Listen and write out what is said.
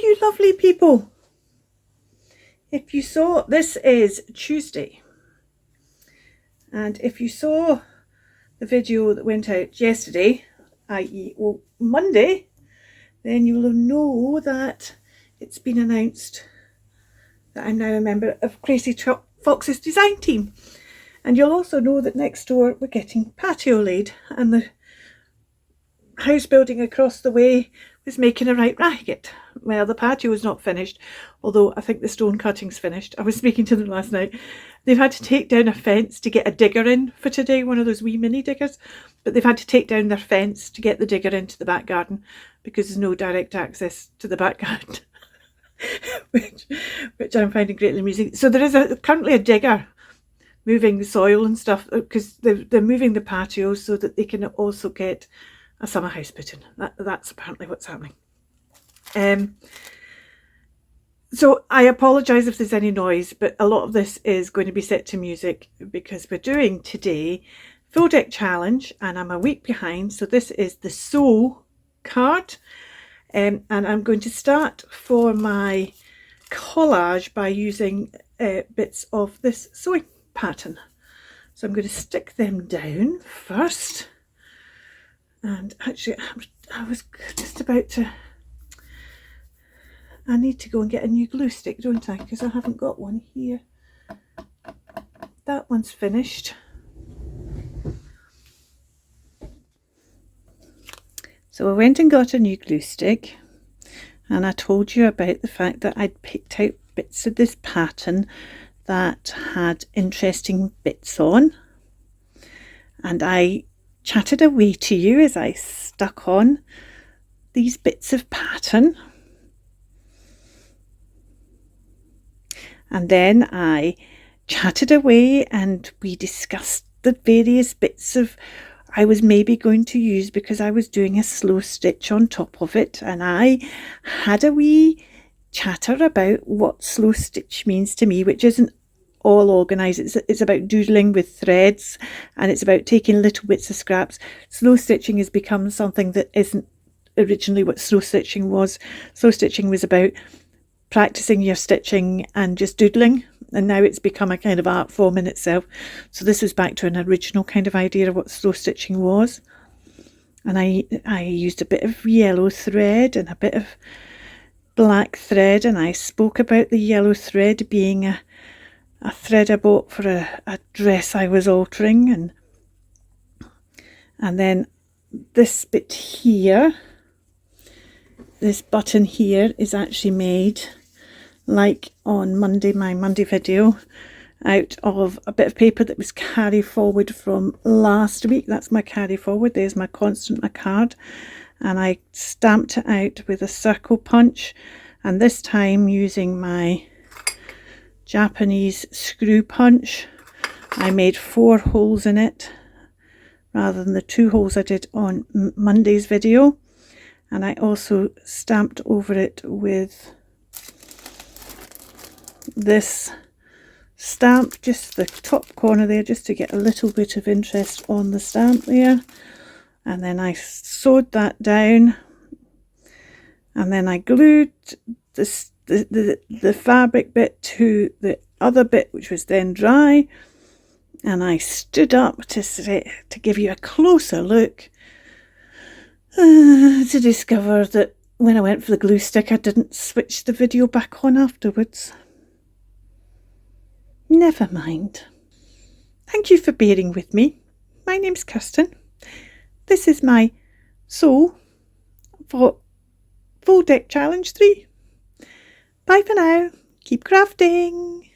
you lovely people. If you saw, this is Tuesday, and if you saw the video that went out yesterday, i.e. Monday, then you will know that it's been announced that I'm now a member of Crazy Fox's design team. And you'll also know that next door we're getting patio laid, and the house building across the way was making a right racket. Well, the patio is not finished, although I think the stone cutting's finished. I was speaking to them last night. They've had to take down a fence to get a digger in for today, one of those wee mini diggers, but they've had to take down their fence to get the digger into the back garden because there's no direct access to the back garden. which I'm finding greatly amusing. So there is currently a digger moving the soil and stuff because they're moving the patio so that they can also get a summer house put in. That's apparently what's happening. So I apologise if there's any noise, but a lot of this is going to be set to music because we're doing today Full Deck Challenge and I'm a week behind. So this is the sew card, and I'm going to start for my collage by using bits of this sewing pattern. So I'm going to stick them down first. And actually, I was just about to... I need to go and get a new glue stick, don't I? Because I haven't got one here. That one's finished. So I went and got a new glue stick. And I told you about the fact that I'd picked out bits of this pattern that had interesting bits on. And I chatted away to you as I stuck on these bits of pattern. And then I chatted away and we discussed the various bits of I was maybe going to use because I was doing a slow stitch on top of it, and I had a wee chatter about what slow stitch means to me, which isn't all organised. It's about doodling with threads, and it's about taking little bits of scraps. Slow stitching has become something that isn't originally what slow stitching was. Slow stitching was about practicing your stitching and just doodling, and now it's become a kind of art form in itself. So this is back to an original kind of idea of what slow stitching was. And I used a bit of yellow thread and a bit of black thread, and I spoke about the yellow thread being a thread I bought for a dress I was altering, and then this bit here, this button here, is actually made like on Monday, my Monday video, out of a bit of paper that was carry forward from last week. That's my carry forward. There's my constant, my card, and I stamped it out with a circle punch, and this time using my Japanese screw punch. I made 4 holes in it rather than the 2 holes I did on Monday's video, and I also stamped over it with this stamp, just the top corner there, just to get a little bit of interest on the stamp there. And then I sewed that down, and then I glued this the fabric bit to the other bit, which was then dry, and I stood up to give you a closer look to discover that when I went for the glue stick I didn't switch the video back on afterwards. Never mind. Thank you for bearing with me. My name's Kirsten. This is my sew for Full Deck Challenge 3. Bye for now. Keep crafting.